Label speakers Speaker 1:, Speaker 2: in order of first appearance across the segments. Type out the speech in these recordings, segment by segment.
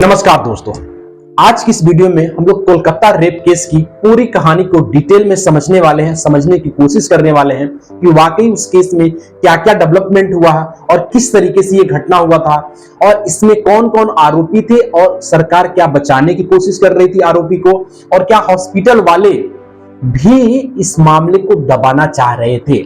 Speaker 1: नमस्कार दोस्तों, आज की इस वीडियो में हम लोग कोलकाता रेप केस की पूरी कहानी को डिटेल में समझने वाले हैं, समझने की कोशिश करने वाले हैं कि वाकई उस केस में क्या क्या डेवलपमेंट हुआ है और किस तरीके से ये घटना हुआ था और इसमें कौन कौन आरोपी थे और सरकार क्या बचाने की कोशिश कर रही थी आरोपी को, और क्या हॉस्पिटल वाले भी इस मामले को दबाना चाह रहे थे।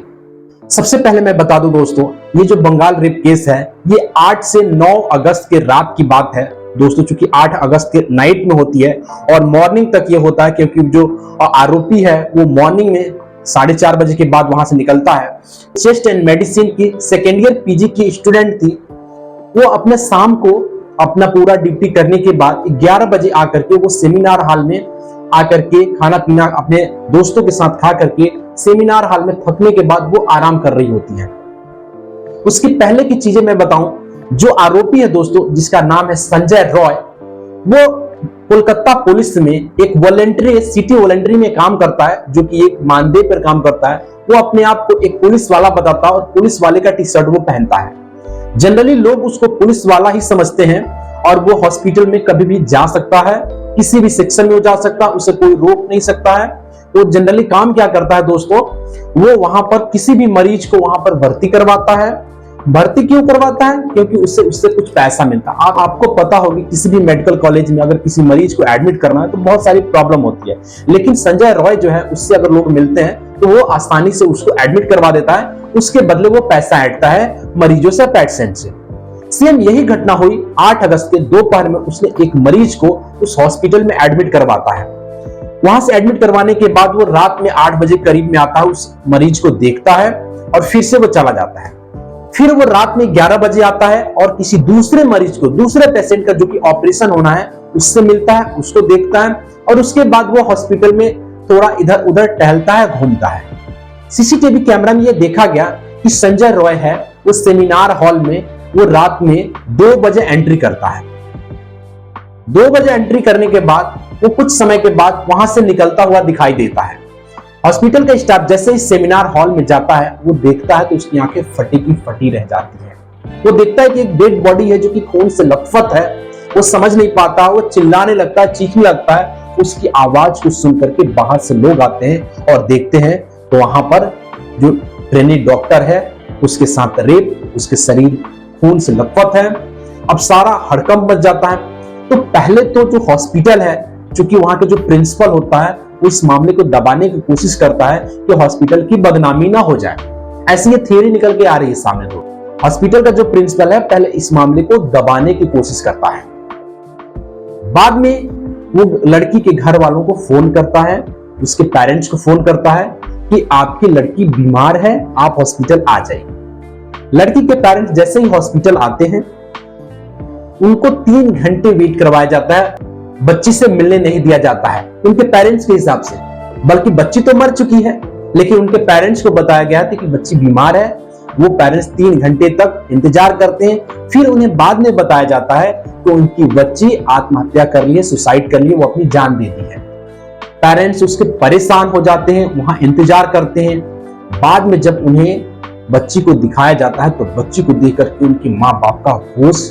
Speaker 1: सबसे पहले मैं बता दूं दोस्तों, ये जो बंगाल रेप केस है ये 8 से 9 अगस्त के रात की बात है दोस्तों, चूंकि 8 अगस्त के नाइट में होती है और मॉर्निंग तक ये होता है, क्योंकि जो आरोपी है वो मॉर्निंग में 4:30 बजे के बाद वहां से निकलता है। चेस्ट एंड मेडिसिन की सेकेंड ईयर पीजी की स्टूडेंट थी। वो अपने शाम को अपना पूरा ड्यूटी करने के बाद 11 बजे आकर के वो सेमिनार हॉल में आकर के खाना पीना अपने दोस्तों के साथ खा करके सेमिनार हॉल में थकने के बाद वो आराम कर रही होती है। उसकी पहले की चीजें मैं बताऊं, जो आरोपी है दोस्तों जिसका नाम है संजय रॉय, वो कोलकाता पुलिस में एक वॉलंटरी सिटी वॉलंटरी में काम करता है, जो कि एक मानदेय पर काम करता है। वो अपने आप को एक पुलिस वाला बताता है और पुलिस वाले का टी शर्ट वो पहनता है। जनरली लोग उसको पुलिस वाला ही समझते हैं और वो हॉस्पिटल में कभी भी जा सकता है, किसी भी सेक्शन में जा सकता है, उसे कोई रोक नहीं सकता है। वो जनरली काम क्या करता है दोस्तों, वो वहां पर किसी भी मरीज को वहां पर भर्ती करवाता है। भर्ती क्यों करवाता है? क्योंकि उससे कुछ पैसा मिलता है। आपको पता होगी किसी भी मेडिकल कॉलेज में अगर किसी मरीज को एडमिट करना है तो बहुत सारी प्रॉब्लम होती है, लेकिन संजय रॉय जो है उससे अगर लोग मिलते हैं तो वो आसानी से उसको एडमिट करवा देता है, उसके बदले वो पैसा ऐंठता है मरीजों से, पेशेंट से। सेम यही घटना हुई 8 अगस्त के दोपहर में। उसने एक मरीज को उस हॉस्पिटल में एडमिट करवाता है। वहां से एडमिट करवाने के बाद वो रात में 8 बजे करीब में आता है, उस मरीज को देखता है और फिर से वो चला जाता है। फिर वो रात में 11 बजे आता है और किसी दूसरे मरीज को, दूसरे पेशेंट का जो कि ऑपरेशन होना है, उससे मिलता है, उसको देखता है और उसके बाद वो हॉस्पिटल में थोड़ा इधर उधर टहलता है, घूमता है। सीसीटीवी कैमरा में ये देखा गया कि संजय रॉय है वो सेमिनार हॉल में वो रात में 2 बजे एंट्री करता है। 2 बजे एंट्री करने के बाद वो कुछ समय के बाद वहां से निकलता हुआ दिखाई देता है। हॉस्पिटल का स्टाफ जैसे ही सेमिनार हॉल में जाता है वो देखता है तो उसकी आंखें फटी की फटी रह जाती हैं। वो देखता है कि एक डेड बॉडी है जो कि खून से लथपथ है। वो समझ नहीं पाता, वो चिल्लाने लगता है, चीखने लगता है। उसकी आवाज को सुन करके बाहर से लोग आते हैं और देखते हैं तो वहां पर जो ट्रेनी डॉक्टर है उसके साथ रेप, उसके शरीर खून से लथपथ है। अब सारा हड़कंप मच जाता है। तो पहले तो जो हॉस्पिटल है, चूंकि वहां के जो प्रिंसिपल होता है वो इस मामले को दबाने की कोशिश करता है कि हॉस्पिटल की बदनामी ना हो जाए। ऐसी ये थियरी निकल के आ रही है सामने। तो हॉस्पिटल का जो प्रिंसिपल है पहले इस मामले को दबाने की कोशिश करता है। बाद में वो लड़की के घर वालों को फोन करता है, उसके पेरेंट्स को फोन करता है कि आपकी लड़की बीमार है, आप हॉस्पिटल आ जाइए। लड़की के पेरेंट्स जैसे ही हॉस्पिटल आते हैं उनको 3 घंटे वेट करवाया जाता है, बच्ची से मिलने नहीं दिया जाता है उनके पेरेंट्स के हिसाब से। बल्कि बच्ची तो मर चुकी है, लेकिन उनके पेरेंट्स को बताया गया था कि बच्ची बीमार है। वो पेरेंट्स 3 घंटे तक इंतजार करते हैं। फिर उन्हें बाद में बताया जाता है कि उनकी बच्ची आत्महत्या कर ली है, सुसाइड कर ली है, वो अपनी जान दे दी है। पेरेंट्स उसके परेशान हो जाते हैं, वहां इंतजार करते हैं। बाद में जब उन्हें बच्ची को दिखाया जाता है तो बच्ची को देख करके उनकी माँ बाप का होश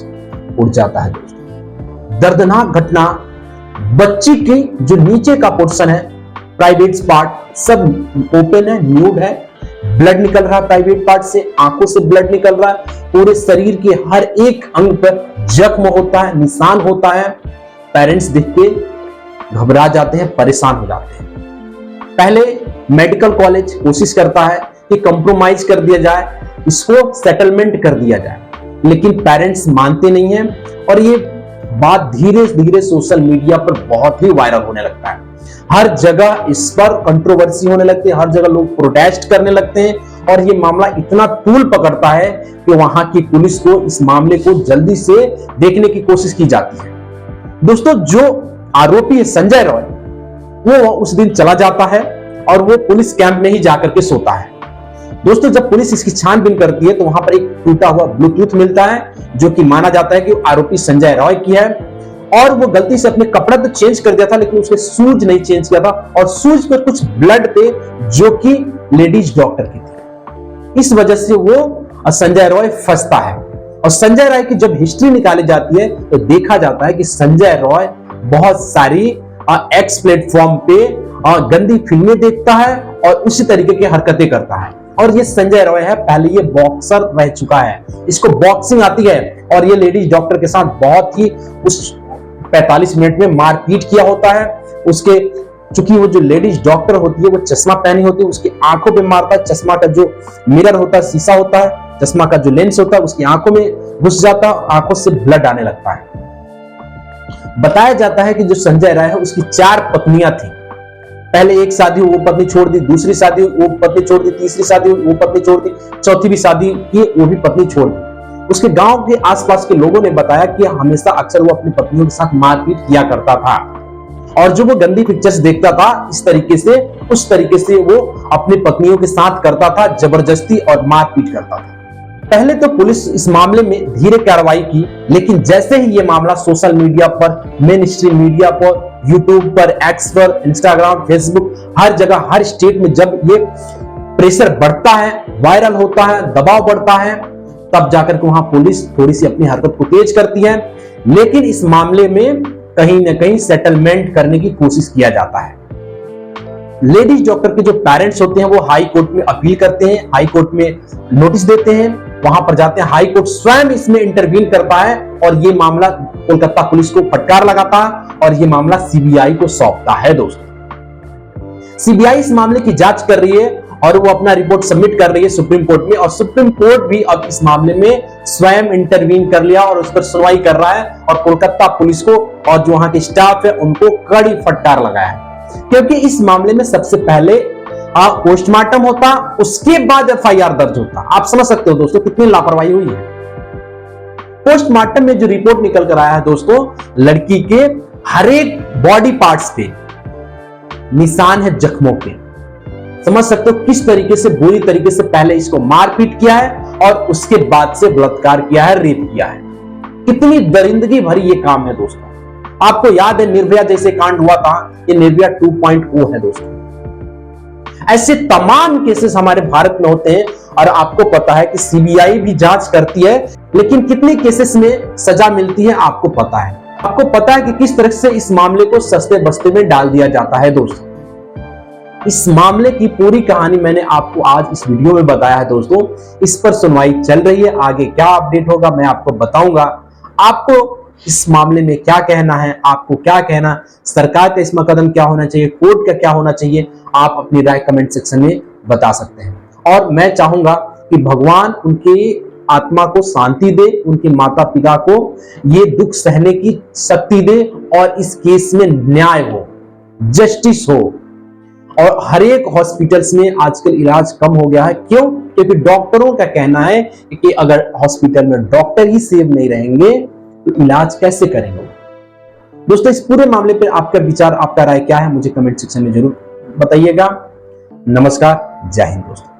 Speaker 1: उड़ जाता है दोस्तों। दर्दनाक घटना। बच्ची की जो नीचे का पोर्शन है, प्राइवेट पार्ट सब ओपन है, न्यूड है, ब्लड निकल रहा है प्राइवेट पार्ट से, आंखों से ब्लड निकल रहा है, पूरे शरीर के हर एक अंग पर जख्म होता है, निशान होता है। पेरेंट्स देख के घबरा जाते हैं, परेशान हो जाते हैं। पहले मेडिकल कॉलेज कोशिश करता है कि कंप्रोमाइज कर दिया जाए, इसको सेटलमेंट कर दिया जाए, लेकिन पेरेंट्स मानते नहीं हैं और ये बात धीरे धीरे सोशल मीडिया पर बहुत ही वायरल होने लगता है। हर जगह इस पर कंट्रोवर्सी होने लगती है, हर जगह लोग प्रोटेस्ट करने लगते हैं और ये मामला इतना तूल पकड़ता है कि वहां की पुलिस को इस मामले को जल्दी से देखने की कोशिश की जाती है। दोस्तों, जो आरोपी है संजय रॉय, वो उस दिन चला जाता है और वो पुलिस कैंप में ही जाकर के सोता है। दोस्तों, जब पुलिस इसकी छानबीन करती है तो वहां पर एक टूटा हुआ ब्लूटूथ मिलता है जो कि माना जाता है कि आरोपी संजय रॉय की है। और वो गलती से अपने कपड़ा तो चेंज कर दिया था, लेकिन उसने शूज नहीं चेंज किया था और शूज पर कुछ ब्लड थे जो कि लेडीज डॉक्टर की थी। इस वजह से वो संजय रॉय फंसता है और संजय राय की जब हिस्ट्री निकाली जाती है तो देखा जाता है कि संजय राय बहुत सारी एक्स प्लेटफॉर्म पे गंदी फिल्में देखता है और उसी तरीके की हरकतें करता है। और ये संजय राय है, पहले ये बॉक्सर रह चुका है, इसको बॉक्सिंग आती है और ये लेडीज डॉक्टर के साथ बहुत ही उस 45 मिनट में मारपीट किया होता है। उसके चूंकि वो जो लेडीज डॉक्टर होती है वो चश्मा पहनी होती है, उसकी आंखों पे मारता है, चश्मा का जो मिरर होता है, शीशा होता है, चश्मा का जो लेंस होता है उसकी आंखों में घुस जाता है, आंखों से ब्लड आने लगता है। बताया जाता है कि जो संजय राय है उसकी 4 पत्नियां थी। पहले एक शादी वो पत्नी छोड़ दी, दूसरी शादी वो पत्नी छोड़ दी, तीसरी शादी वो पत्नी छोड़ दी, चौथी भी शादी की वो भी पत्नी छोड़ दी। उसके गांव के आसपास के लोगों ने बताया कि हमेशा अक्सर वो अपनी पत्नियों के साथ मारपीट किया करता था और जो वो गंदी पिक्चर्स देखता था इस तरीके से उस तरीके से वो अपनी पत्नियों के साथ करता था, जबरदस्ती और मारपीट करता था। पहले तो पुलिस इस मामले में धीरे कार्रवाई की, लेकिन जैसे ही ये मामला सोशल मीडिया पर, मेन स्ट्रीम मीडिया पर, यूट्यूब पर, एक्स पर, इंस्टाग्राम, फेसबुक, हर जगह हर स्टेट में जब ये प्रेशर बढ़ता है, वायरल होता है, दबाव बढ़ता है, तब जाकर के वहां पुलिस थोड़ी सी अपनी हरकत को तेज करती है। लेकिन इस मामले में कहीं ना कहीं सेटलमेंट करने की कोशिश किया जाता है। लेडीज डॉक्टर के जो पेरेंट्स होते हैं वो हाई कोर्ट में अपील करते हैं, हाई कोर्ट में नोटिस देते हैं, वहां पर जाते हैं, हाई कोर्ट स्वयं इसमें इंटरवीन करता है और ये मामला कोलकाता पुलिस को फटकार लगाता है और ये मामला सीबीआई को सौंपता है। दोस्तों, सीबीआई इस मामले की जांच कर रही है और वो अपना रिपोर्ट सबमिट कर रही है सुप्रीम कोर्ट में और सुप्रीम कोर्ट भी अब इस मामले में स्वयं इंटरवीन कर लिया और उस पर सुनवाई कर रहा है और कोलकाता पुलिस को और जो वहां के स्टाफ है उनको कड़ी फटकार लगाया है। क्योंकि इस मामले में सबसे पहले पोस्टमार्टम होता, उसके बाद एफआईआर दर्ज होता। आप समझ सकते हो दोस्तों कितनी लापरवाही हुई है। पोस्टमार्टम में जो रिपोर्ट निकल कर आया है दोस्तों, लड़की के हर एक बॉडी पार्ट्स पे निशान है जख्मों के। समझ सकते हो किस तरीके से बुरी तरीके से पहले इसको मारपीट किया है और उसके बाद से बलात्कार किया है, रेप किया है। कितनी दरिंदगी भरी ये काम है दोस्तों। आपको याद है निर्भया जैसे कांड हुआ था, ये निर्भया 2.0 है दोस्तों। ऐसे तमाम केसेस हमारे भारत में होते हैं और आपको पता है कि सीबीआई भी जांच करती है, लेकिन कितने केसेस में सजा मिलती है आपको पता है। आपको पता है कि किस तरह से इस मामले को सस्ते बस्ते में डाल दिया जाता है दोस्तों। इस मामले की पूरी कहानी मैंने आपको आज इस वीडियो में बताया है दोस्तों। इस पर सुनवाई चल रही है, आगे क्या अपडेट होगा मैं आपको बताऊंगा। आपको इस मामले में क्या कहना है, आपको क्या कहना, सरकार का इसमें कदम क्या होना चाहिए, कोर्ट का क्या होना चाहिए, आप अपनी राय कमेंट सेक्शन में बता सकते हैं। और मैं चाहूंगा कि भगवान उनकी आत्मा को शांति दे, उनके माता पिता को ये दुख सहने की शक्ति दे और इस केस में न्याय हो, जस्टिस हो। और हर एक हॉस्पिटल्स में आजकल इलाज कम हो गया है। क्यों? क्योंकि डॉक्टरों का कहना है कि अगर हॉस्पिटल में डॉक्टर ही सेव नहीं रहेंगे तो इलाज कैसे करेंगे। दोस्तों, इस पूरे मामले पर आपका विचार, आपका राय क्या है, मुझे कमेंट सेक्शन में जरूर बताइएगा। नमस्कार, जय हिंद दोस्तों।